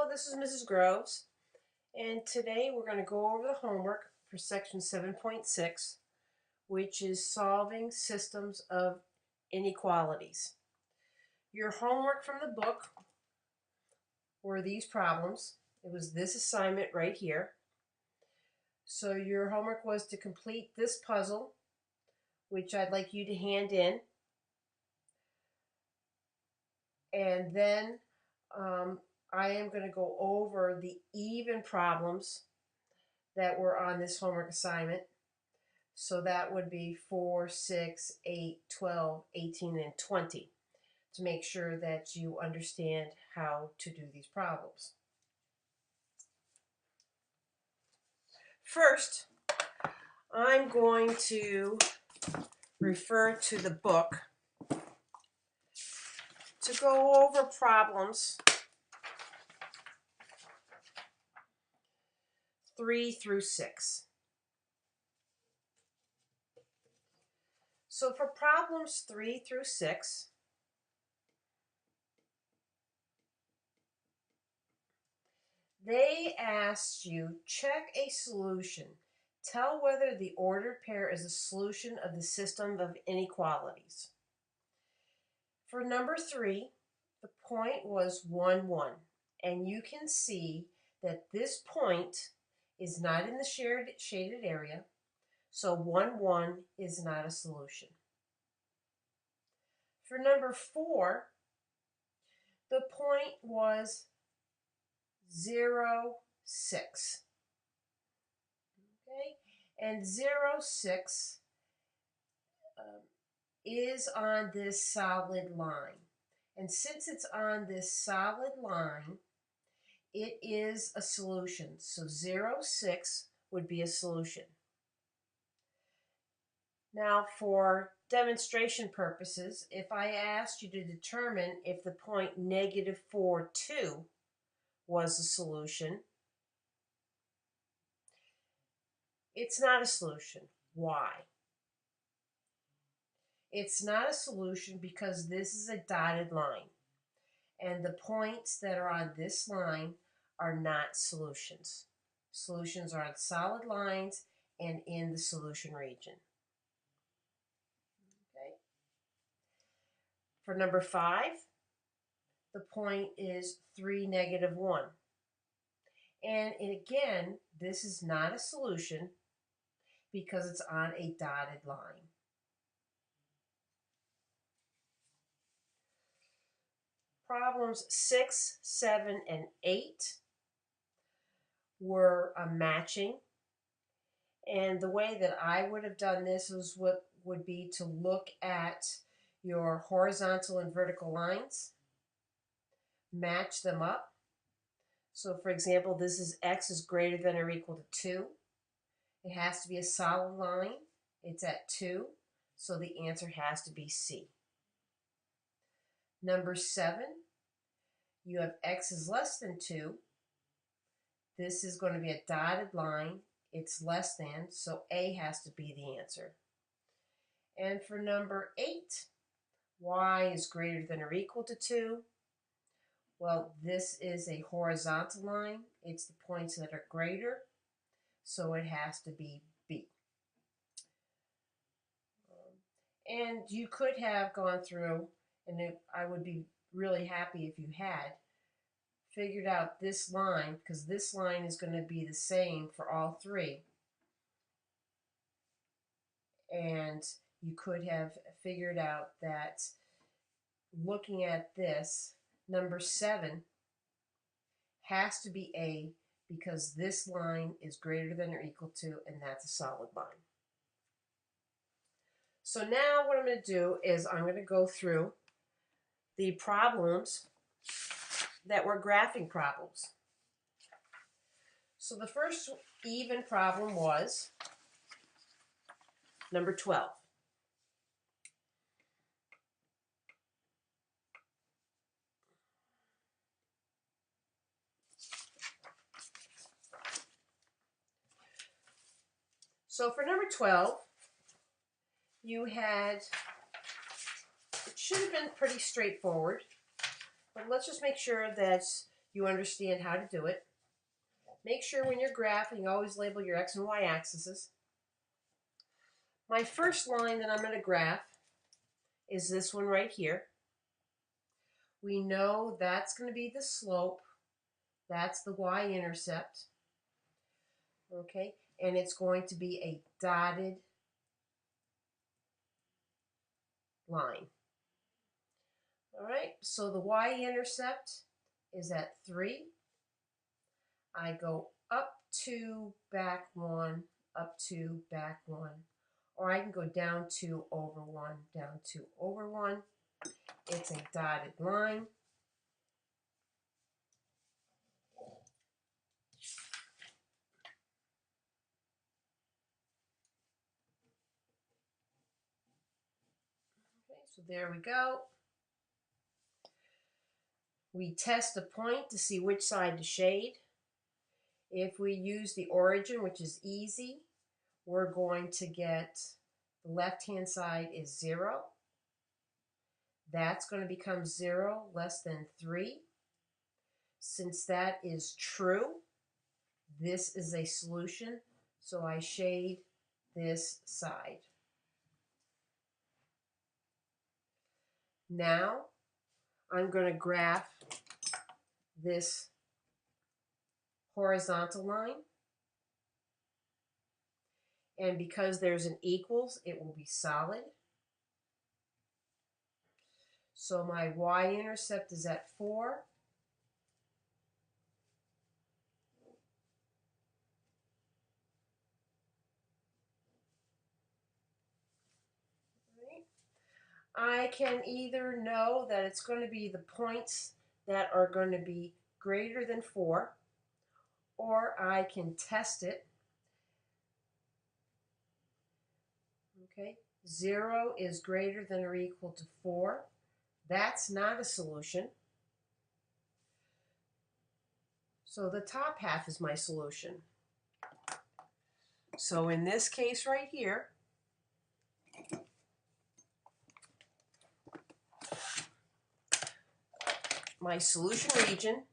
Hello, this is Mrs. Groves, and today we're going to go over the homework for section 7.6, which is solving systems of inequalities. Your homework from the book were these problems. It was this assignment right here. So your homework was to complete this puzzle, which I'd like you to hand in. And then I am going to go over the even problems that were on this homework assignment. So that would be 4, 6, 8, 12, 18, and 20 to make sure that you understand how to do these problems. First, I'm going to refer to the book to go over problems 3 through 6. So for problems 3 through 6, they asked you, check a solution. Tell whether the ordered pair is a solution of the system of inequalities. For number 3, the point was 1, 1. And you can see that this point is not in the shaded area, so 1, 1 is not a solution. For number 4, the point was 0, 6. Okay? And 0, 6 is on this solid line. And since it's on this solid line, it is a solution. So 0, 6 would be a solution. Now for demonstration purposes, if I asked you to determine if the point -4, 2 was a solution, it's not a solution. Why? It's not a solution because this is a dotted line, and the points that are on this line are not solutions. Solutions are on solid lines and in the solution region. Okay. For number 5, the point is 3, -1. And again, this is not a solution because it's on a dotted line. Problems 6, 7, and 8 were a matching. And the way that I would have done this was what would be to look at your horizontal and vertical lines, match them up. So for example, this is x is greater than or equal to 2. It has to be a solid line. It's at 2, so the answer has to be C. Number 7, you have x is less than 2. This is going to be a dotted line. It's less than, so A has to be the answer. And for number 8, y is greater than or equal to 2. Well, this is a horizontal line. It's the points that are greater, so it has to be B. And you could have gone through, and I would be really happy if you had, figured out this line, because this line is going to be the same for all 3. And you could have figured out that looking at this, number 7 has to be A because this line is greater than or equal to, and that's a solid line. So now what I'm going to do is I'm going to go through the problems that were graphing problems. So the first even problem was number 12. So for number 12, you had, it should have been pretty straightforward, but let's just make sure that you understand how to do it. Make sure when you're graphing, you always label your x and y axes. My first line that I'm going to graph is this one right here. We know that's going to be the slope. That's the y-intercept. Okay, and it's going to be a dotted line. All right, so the y-intercept is at 3. I go up 2, back 1, up 2, back 1. Or I can go down 2, over 1, down 2, over 1. It's a dotted line. Okay, so there we go. We test a point to see which side to shade. If we use the origin, which is easy, we're going to get the left-hand side is 0. That's going to become 0 less than 3. Since that is true, this is a solution, so I shade this side. Now, I'm going to graph this horizontal line. And because there's an equals, it will be solid. So my y-intercept is at 4. I can either know that it's going to be the points that are going to be greater than 4, or I can test it. Okay, 0 is greater than or equal to 4. That's not a solution. So the top half is my solution. So in this case right here, my solution region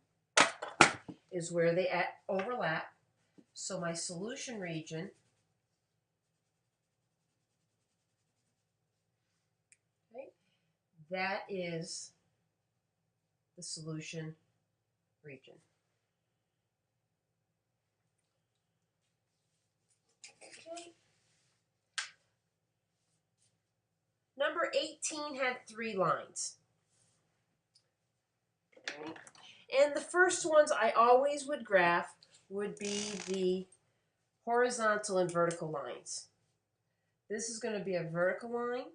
is where they overlap. So my solution region, okay, that is the solution region. Okay. Number 18 had 3 lines. Okay. And the first ones I always would graph would be the horizontal and vertical lines. This is going to be a vertical line.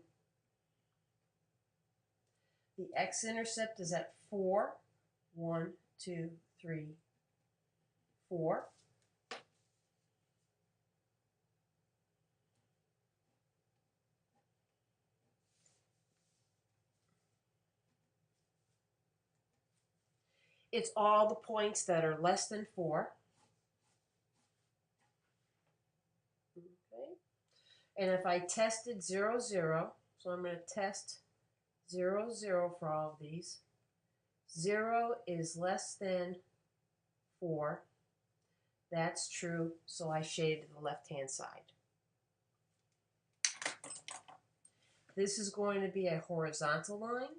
The x-intercept is at 4. 1, 2, 3, 4. It's all the points that are less than 4. Okay. And if I tested 0, 0, so I'm going to test 0, 0 for all of these. 0 is less than 4. That's true, so I shaded the left-hand side. This is going to be a horizontal line.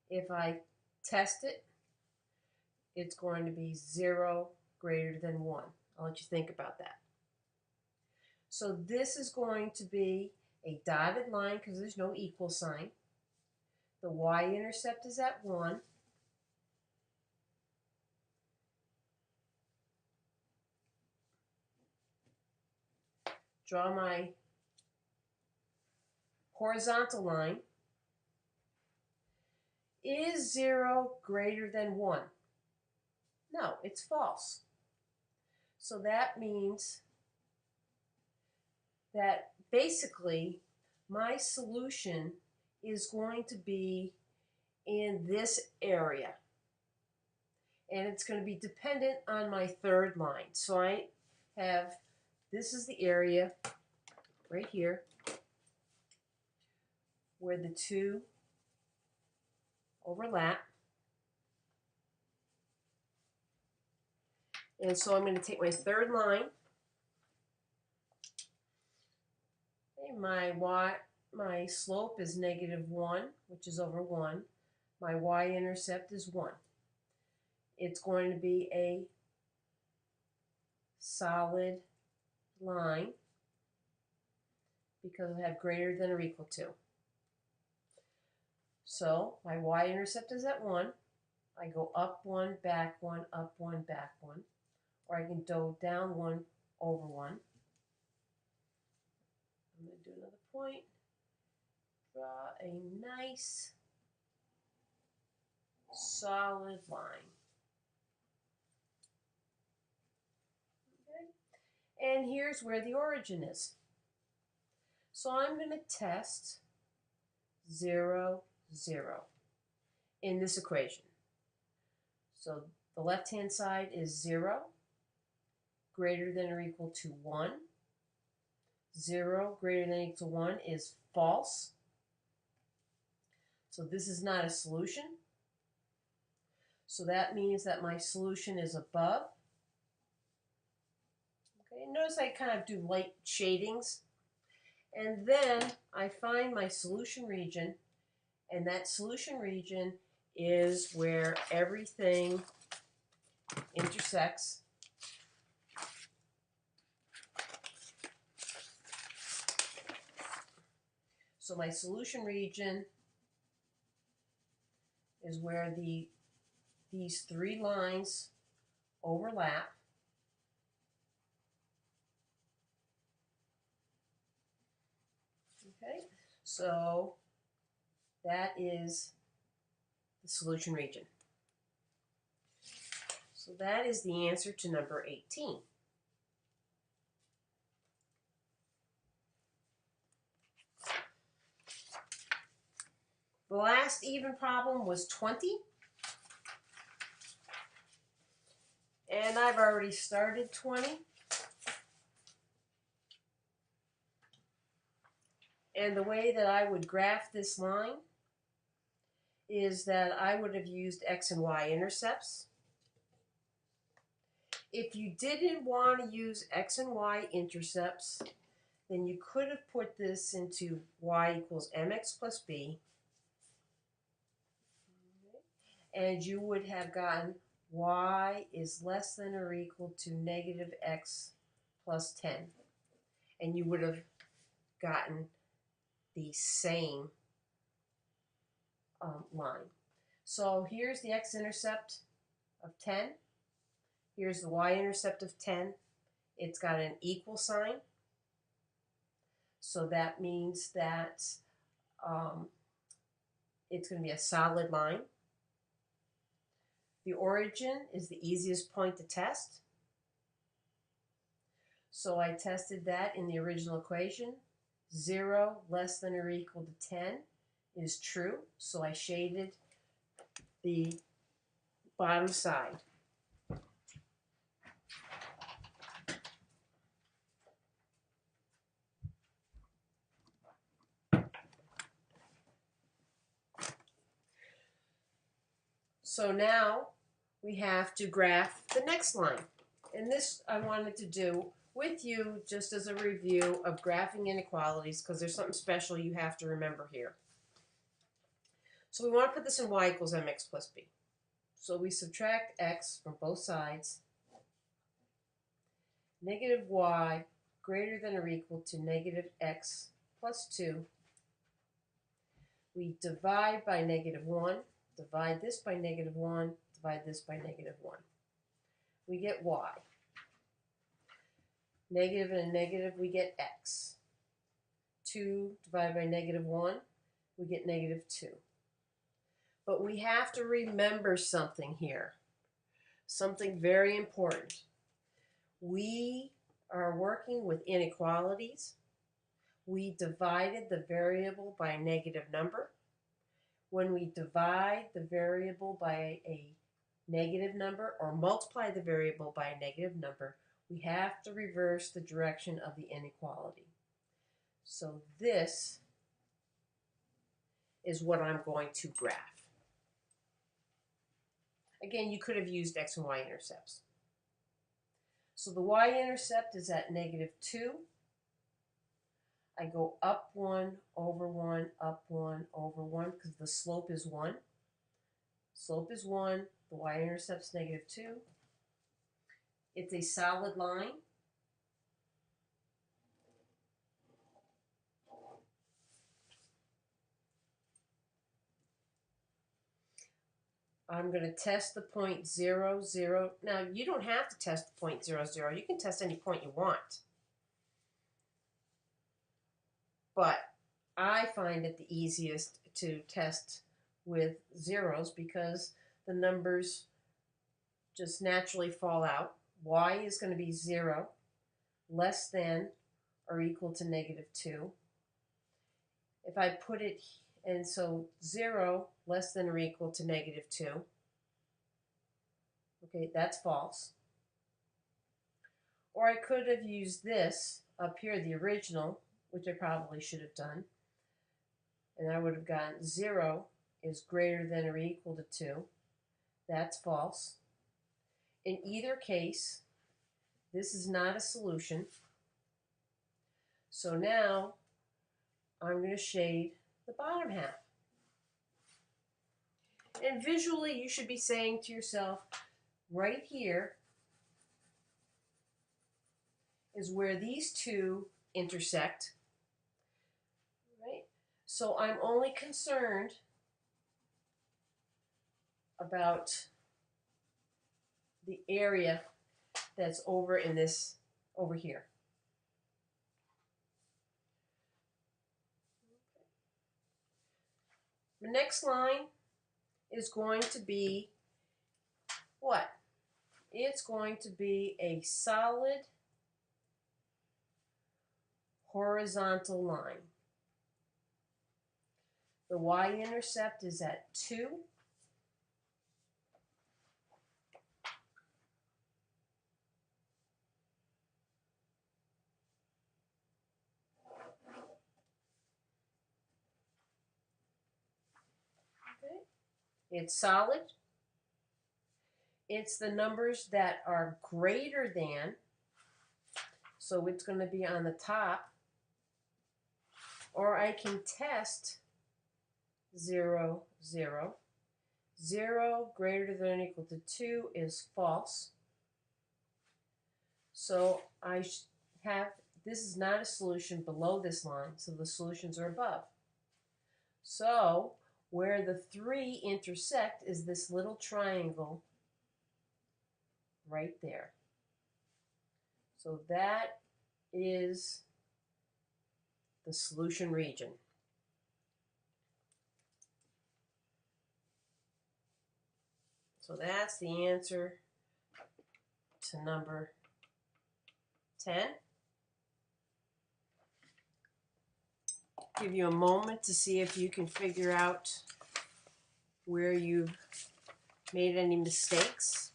If I test it, it's going to be 0 greater than 1. I'll let you think about that. So this is going to be a dotted line because there's no equal sign. The y-intercept is at 1. Draw my horizontal line. Is 0 greater than 1? No, it's false. So that means that basically my solution is going to be in this area. And it's going to be dependent on my third line. So I have, this is the area right here where the two overlap. And so I'm going to take my third line. Okay, my slope is -1, which is over 1. My y-intercept is 1. It's going to be a solid line because I have greater than or equal to. So my y-intercept is at 1. I go up 1, back 1, up 1, back 1. Or I can go down 1, over 1. I'm going to do another point. Draw a nice solid line. Okay. And here's where the origin is. So I'm going to test 0, 0 in this equation. So the left-hand side is 0, greater than or equal to 1. 0 greater than or equal to 1 is false. So this is not a solution. So that means that my solution is above. Okay, notice I kind of do light shadings. And then I find my solution region, and that solution region is where everything intersects. So my solution region is where these three lines overlap. Okay, so that is the solution region. So that is the answer to number 18. The last even problem was 20. And I've already started 20. And the way that I would graph this line is that I would have used x and y intercepts. If you didn't want to use x and y intercepts, then you could have put this into y equals mx plus b. And you would have gotten y is less than or equal to negative x plus 10. And you would have gotten the same line. So here's the x-intercept of 10. Here's the y-intercept of 10. It's got an equal sign. So that means that it's going to be a solid line. The origin is the easiest point to test. So I tested that in the original equation. 0 less than or equal to 10 is true. So I shaded the bottom side. So now we have to graph the next line. And this I wanted to do with you just as a review of graphing inequalities because there's something special you have to remember here. So we want to put this in y equals mx plus b. So we subtract x from both sides. Negative y greater than or equal to negative x plus 2. We divide by -1. Divide this by -1, divide this by -1. We get y. Negative and a negative, we get x. 2 divided by -1, we get -2. But we have to remember something here. Something very important. We are working with inequalities. We divided the variable by a negative number. When we divide the variable by a negative number or multiply the variable by a negative number, we have to reverse the direction of the inequality. So this is what I'm going to graph. Again, you could have used x and y intercepts. So the y-intercept is at -2. I go up 1 over 1, up 1 over 1, because the slope is 1. Slope is 1, the y-intercept's -2. It's a solid line. I'm going to test the point 0, 0. Now, you don't have to test the point 0, 0. You can test any point you want. But I find it the easiest to test with zeros because the numbers just naturally fall out. Y is going to be 0, less than or equal to -2. If I put it, and so 0 less than or equal to -2. Okay, that's false. Or I could have used this up here, the original, which I probably should have done. And I would have gotten 0 is greater than or equal to 2. That's false. In either case, this is not a solution. So now I'm going to shade the bottom half. And visually, you should be saying to yourself, right here is where these two intersect. Right? So I'm only concerned about the area that's over in this, over here. The next line is going to be what? It's going to be a solid horizontal line. The y-intercept is at 2. Okay. It's solid. It's the numbers that are greater than, so it's going to be on the top. Or I can test 0, 0. 0 greater than or equal to 2 is false. So I have, this is not a solution below this line, so the solutions are above. So where the 3 intersect is this little triangle right there. So that is the solution region. So that's the answer to number 10. Give you a moment to see if you can figure out where you've made any mistakes.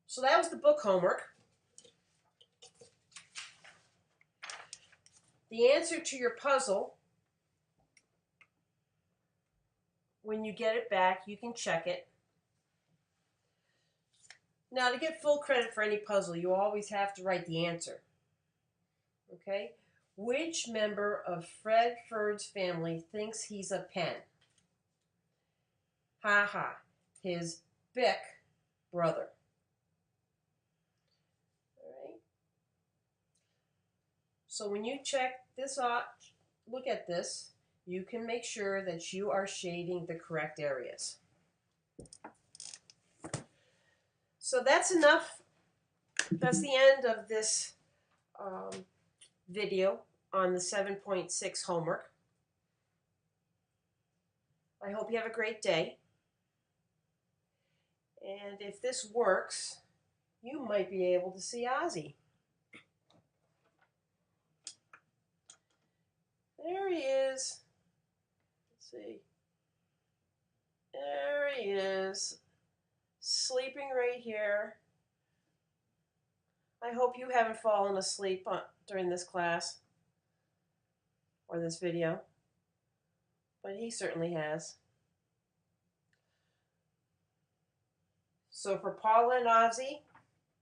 So that was the book homework. The answer to your puzzle, when you get it back, you can check it. Now, to get full credit for any puzzle, you always have to write the answer. Okay? Which member of Fred Ferd's family thinks he's a pen? Ha ha. His big brother. So when you check this out, look at this, you can make sure that you are shading the correct areas. So that's enough. That's the end of this video on the 7.6 homework. I hope you have a great day. And if this works, you might be able to see Ozzy. There he is. Let's see. There he is, sleeping right here. I hope you haven't fallen asleep during this class or this video, but he certainly has. So for Paula and Ozzy,